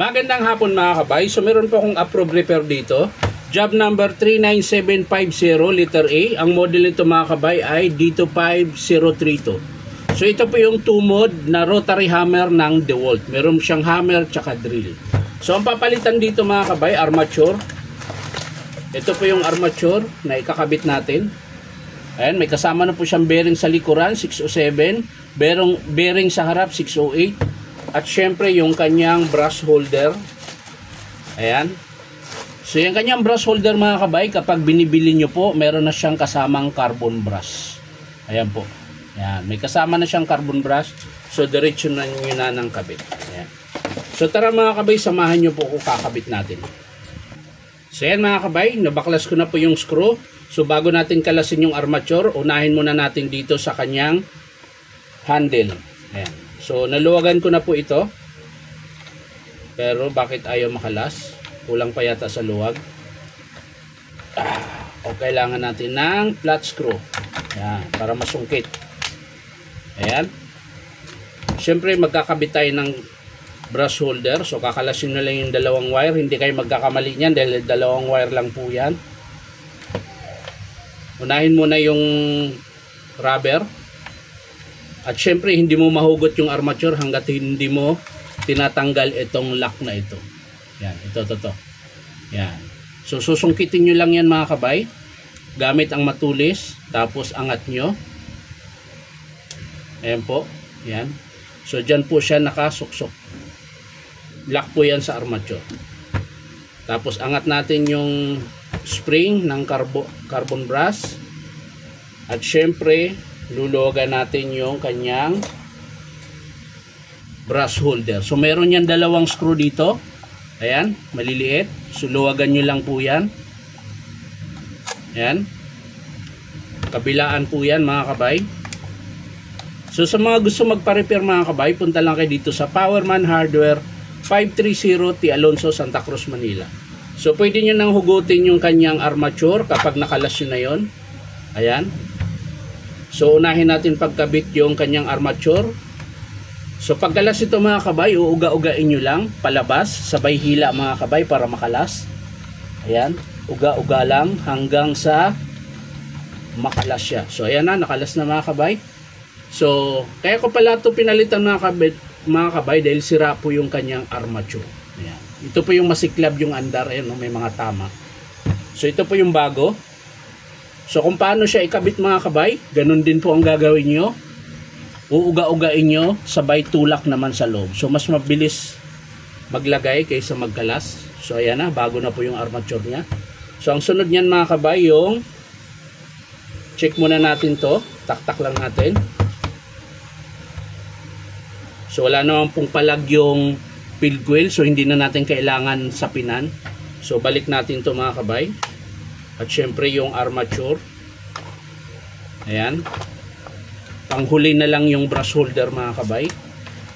Magandang hapon mga kabay. So meron po akong approved repair dito. Job number 39750 letter A. Ang model nito mga kabay ay D25032. So ito po yung 2 mode na rotary hammer ng DeWalt. Meron siyang hammer tsaka drill. So ang papalitan dito mga kabay, armature. Ito po yung armature na ikakabit natin. Ayan, may kasama na po siyang bearing sa likuran 607, bearing sa harap 608. At syempre yung kanyang brush holder. Ayan. So yung kanyang brush holder mga kabay, kapag binibili nyo po, meron na siyang kasamang carbon brush. Ayan po. Ayan. May kasama na siyang carbon brush. So diretso na nyo na ng kabit. Ayan. So tara mga kabay, samahan nyo po kung kakabit natin. So ayan mga kabay, nabaklas ko na po yung screw. So bago natin kalasin yung armature, unahin muna natin dito sa kanyang handle. Ayan. So, naluwagan ko na po ito. Pero, bakit ayaw makalas? Kulang pa yata sa luwag. O, kailangan natin ng flat screw. Ayan, para masungkit. Ayan. Siyempre, magkakabit tayo ng brush holder. So, kakalasin na lang yung dalawang wire. Hindi kayo magkakamali niyan dahil dalawang wire lang po yan. Unahin muna yung rubber. At syempre hindi mo mahugot yung armature hanggat hindi mo tinatanggal itong lock na ito. Yan, ito. Yan. So susungkitin nyo lang yan mga kabay. Gamit ang matulis. Tapos angat nyo. Ayan po. Yan. So dyan po siya nakasuksok. Lock po yan sa armature. Tapos angat natin yung spring ng carbon brush. At syempre luluwagan natin yung kanyang brush holder. So meron yan dalawang screw dito. Ayan, maliliit. So luwagan nyo lang po yan. Ayan. Kabilaan po yan mga kabay. So sa mga gusto magpa-repair mga kabay, punta lang kayo dito sa Powerman Hardware 530 T. Alonso, Santa Cruz, Manila. So pwede nyo nang hugutin yung kanyang armature kapag nakalas yun na yun. Ayan. So unahin natin pagkabit yung kanyang armature. So pagkalas ito mga kabay, uuga-ugain nyo lang palabas, sabay hila mga kabay para makalas. Ayan, uga-uga lang hanggang sa makalas siya. So ayan na, nakalas na mga kabay. So kaya ko pala ito pinalitan mga kabay dahil sira po yung kanyang armature. Ayan. Ito po yung masiklab yung andar, ayan, may mga tama. So ito po yung bago. So kung paano siya ikabit mga kabay, ganun din po ang gagawin nyo. Uuga-ugain nyo, sabay tulak naman sa loob. So mas mabilis maglagay kaysa magkalas. So ayan na, bago na po yung armature niya. So ang sunod niyan mga kabay, yung check muna natin to. Taktak lang natin. So wala naman pong palag yung field coil. So hindi na natin kailangan sapinan. So balik natin to mga kabay. At syempre yung armature. Ayan. Panghuli na lang yung brush holder mga kabay.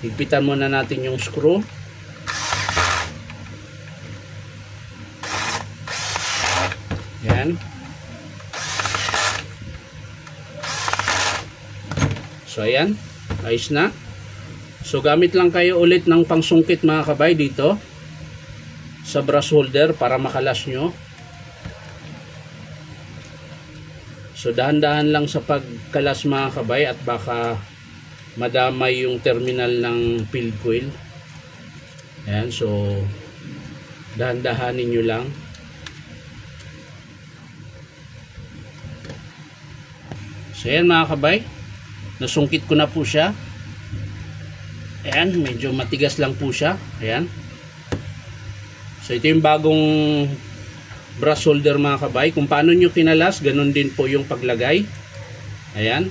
Higpitan muna natin yung screw. Ayan. So ayan. Ayos na. So gamit lang kayo ulit ng pangsungkit mga kabay dito. Sa brush holder para makalas nyo. So dahan-dahan lang sa pagkalas mga kabay at baka madamay yung terminal ng field coil. Ayan, so dahan-dahanin nyo lang. So ayan mga kabay, nasungkit ko na po siya. Ayan, medyo matigas lang po siya. Ayan. So ito yung bagong brush holder mga kabay. Kung paano nyo kinalas, ganun din po yung paglagay. Ayan.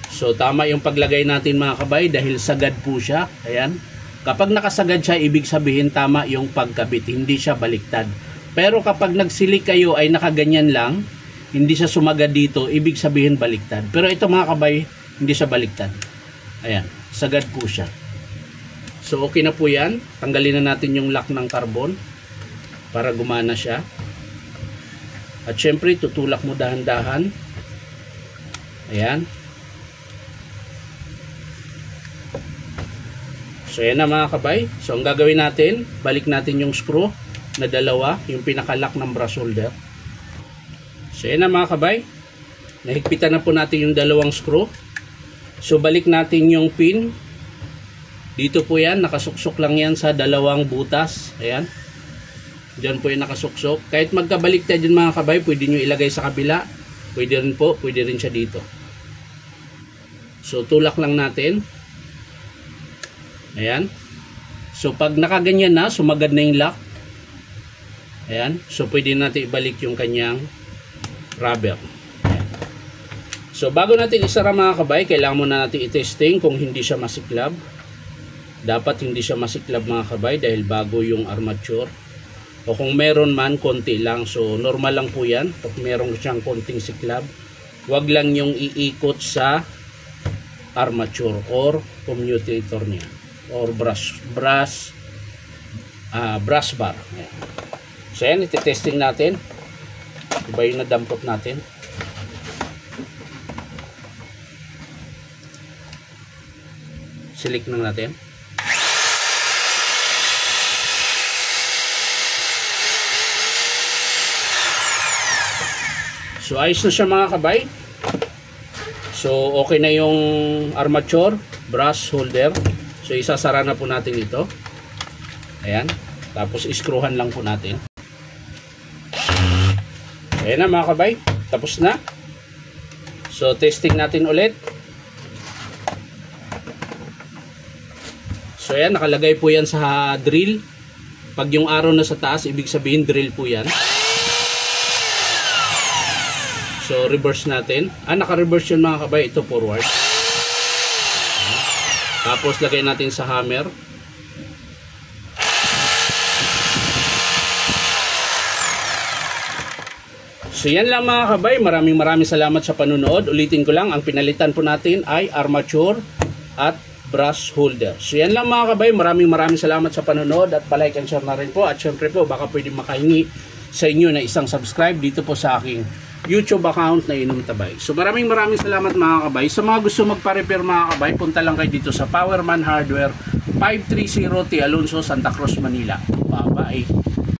So tama yung paglagay natin mga kabay dahil sagad po siya. Ayan. Kapag nakasagad siya, ibig sabihin tama yung pagkabit. Hindi siya baliktad. Pero kapag nagsilik kayo ay nakaganyan lang, hindi siya sumagad dito, ibig sabihin baliktad. Pero ito mga kabay, hindi siya baliktad. Ayan. Sagad po siya. So okay na po yan. Tanggalin na natin yung lock ng carbon para gumana siya. At syempre tutulak mo dahan-dahan. Ayan. So yan na mga kabay. So ang gagawin natin, balik natin yung screw na dalawa, yung pinakalock ng brass holder. So yan na mga kabay. Nahigpitan na po natin yung dalawang screw. So balik natin yung pin. Dito po yan, nakasuksok lang yan sa dalawang butas. Ayan. Diyan po yung nakasuksok. Kahit magkabaliktad din mga kabay, pwede nyo ilagay sa kabila. Pwede rin po, pwede rin siya dito. So tulak lang natin. Ayan. So pag nakaganyan na, sumagad na yung lock. Ayan. So pwede natin ibalik yung kanyang rubber. Ayan. So bago natin isara mga kabay, kailangan muna natin i-testing kung hindi siya masiklab. Dapat hindi siya masiklab mga kabay dahil bago yung armature. O kung meron man, konti lang. So normal lang po yan. Pag meron siyang konting siklab, wag lang yung iikot sa armature or commutator niya or brass bar. Ayan. So yan, iti-testing natin. Iba yung nadampot natin. Silik lang natin. So ayos na siya mga kabay. So okay na yung armature, brass holder. So isasara na po natin ito. Ayan. Tapos iskruhan lang po natin. Ayan na mga kabay. Tapos na. So testing natin ulit. So ayan, nakalagay po yan sa drill. Pag yung arrow na sa taas, ibig sabihin drill po yan. So reverse natin. Naka-reverse yun mga kabay. Ito forward. Tapos lagay natin sa hammer. So yan lang mga kabay. Maraming salamat sa panunood. Ulitin ko lang, ang pinalitan po natin ay armature at brass holder. So yan lang mga kabay. Maraming salamat sa panunood at palike and share na rin po. At syempre po, baka pwede makahingi sa inyo na isang subscribe dito po sa aking YouTube account na Inom Tabay. So maraming salamat mga kabay. Sa mga gusto magpa-repair mga kabay, punta lang kayo dito sa Powerman Hardware, 530 T. Alonso, Santa Cruz, Manila. Bye-bye.